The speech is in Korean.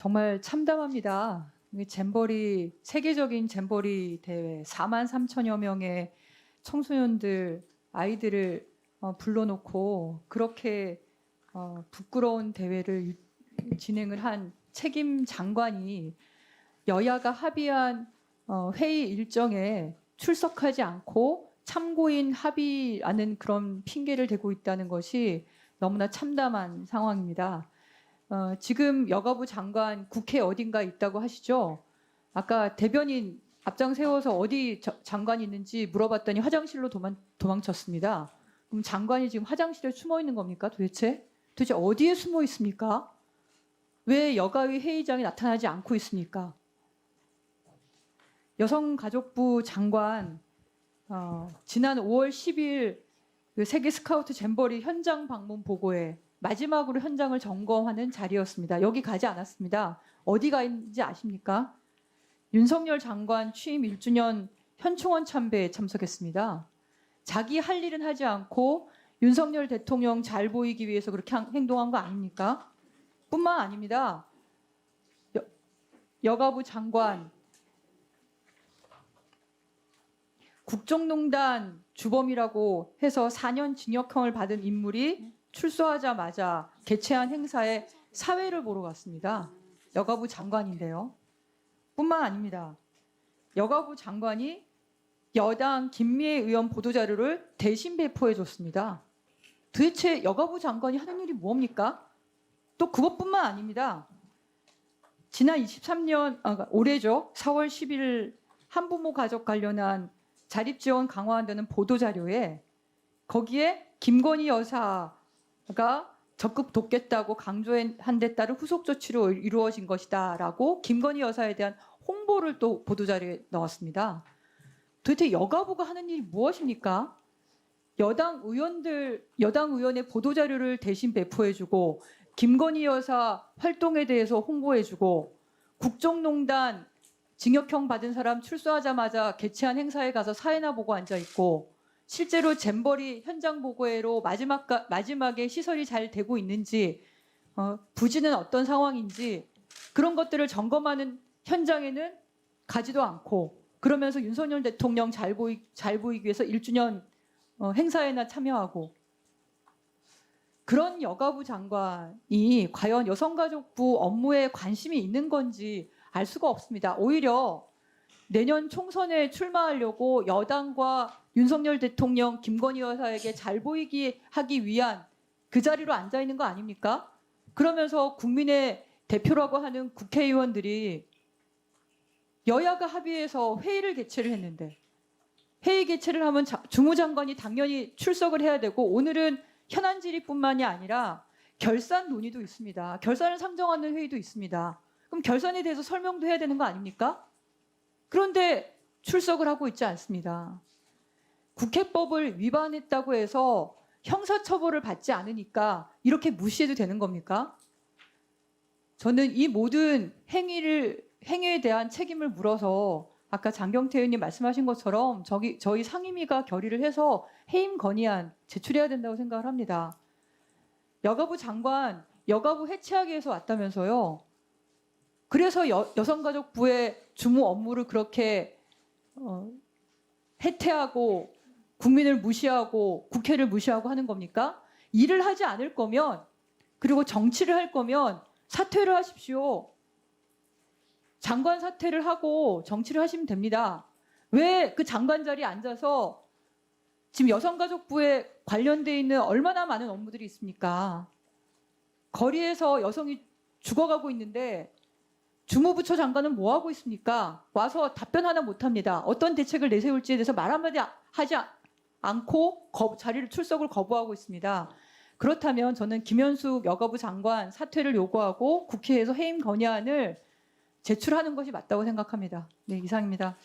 정말 참담합니다. 이 잼버리 세계적인 잼버리 대회 4만 3천여 명의 청소년들 아이들을 불러놓고 그렇게 부끄러운 대회를 진행을 한 책임 장관이 여야가 합의한 회의 일정에 출석하지 않고 참고인 합의라는 그런 핑계를 대고 있다는 것이 너무나 참담한 상황입니다. 지금 여가부 장관 국회 어딘가 있다고 하시죠? 아까 대변인 앞장 세워서 어디 장관이 있는지 물어봤더니 화장실로 도망쳤습니다. 그럼 장관이 지금 화장실에 숨어 있는 겁니까? 도대체 어디에 숨어 있습니까? 왜 여가위 회의장에 나타나지 않고 있습니까? 여성가족부 장관 지난 5월 10일 그 세계 스카우트 잼버리 현장 방문 보고에 마지막으로 현장을 점검하는 자리였습니다. 여기 가지 않았습니다. 어디가 있는지 아십니까? 윤석열 장관 취임 1주년 현충원 참배에 참석했습니다. 자기 할 일은 하지 않고 윤석열 대통령 잘 보이기 위해서 그렇게 행동한 거 아닙니까? 뿐만 아닙니다. 여가부 장관, 국정농단 주범이라고 해서 4년 징역형을 받은 인물이 출소하자마자 개최한 행사에 사회를 보러 갔습니다. 여가부 장관인데요. 뿐만 아닙니다. 여가부 장관이 여당 김미애 의원 보도자료를 대신 배포해 줬습니다. 도대체 여가부 장관이 하는 일이 뭡니까? 또 그것뿐만 아닙니다. 지난 23년, 올해죠. 4월 11일 한부모 가족 관련한 자립지원 강화한다는 보도자료에 거기에 김건희 여사가 적극 돕겠다고 강조한 데 따른 후속 조치로 이루어진 것이다라고 김건희 여사에 대한 홍보를 또 보도자료에 넣었습니다. 도대체 여가부가 하는 일이 무엇입니까? 여당 의원의 보도자료를 대신 배포해주고 김건희 여사 활동에 대해서 홍보해주고 국정농단 징역형 받은 사람 출소하자마자 개최한 행사에 가서 사회나 보고 앉아있고 실제로 잼버리 현장 보고회로 마지막에 시설이 잘 되고 있는지 부지는 어떤 상황인지 그런 것들을 점검하는 현장에는 가지도 않고 그러면서 윤석열 대통령 잘 보이기 위해서 1주년 행사에나 참여하고 그런 여가부 장관이 과연 여성가족부 업무에 관심이 있는 건지 알 수가 없습니다. 오히려 내년 총선에 출마하려고 여당과 윤석열 대통령, 김건희 여사에게 잘 보이게 하기 위한 그 자리로 앉아 있는 거 아닙니까? 그러면서 국민의 대표라고 하는 국회의원들이 여야가 합의해서 회의를 개최를 했는데 회의 개최를 하면 주무장관이 당연히 출석을 해야 되고 오늘은 현안 질의뿐만이 아니라 결산 논의도 있습니다. 결산을 상정하는 회의도 있습니다. 그럼 결산에 대해서 설명도 해야 되는 거 아닙니까? 그런데 출석을 하고 있지 않습니다. 국회법을 위반했다고 해서 형사처벌을 받지 않으니까 이렇게 무시해도 되는 겁니까? 저는 이 모든 행위에 대한 책임을 물어서 아까 장경태 의원님 말씀하신 것처럼 저희 상임위가 결의를 해서 해임 건의안 제출해야 된다고 생각을 합니다. 여가부 장관, 여가부 해체하기 위해서 왔다면서요. 그래서 여성가족부의 주무 업무를 그렇게 해태하고 국민을 무시하고 국회를 무시하고 하는 겁니까? 일을 하지 않을 거면 그리고 정치를 할 거면 사퇴를 하십시오. 장관 사퇴를 하고 정치를 하시면 됩니다. 왜 그 장관 자리에 앉아서 지금 여성가족부에 관련돼 있는 얼마나 많은 업무들이 있습니까? 거리에서 여성이 죽어가고 있는데 주무부처 장관은 뭐 하고 있습니까? 와서 답변 하나 못합니다. 어떤 대책을 내세울지에 대해서 말 한마디 하지 않고 출석을 거부하고 있습니다. 그렇다면 저는 김현숙 여가부 장관 사퇴를 요구하고 국회에서 해임 건의안을 제출하는 것이 맞다고 생각합니다. 네, 이상입니다.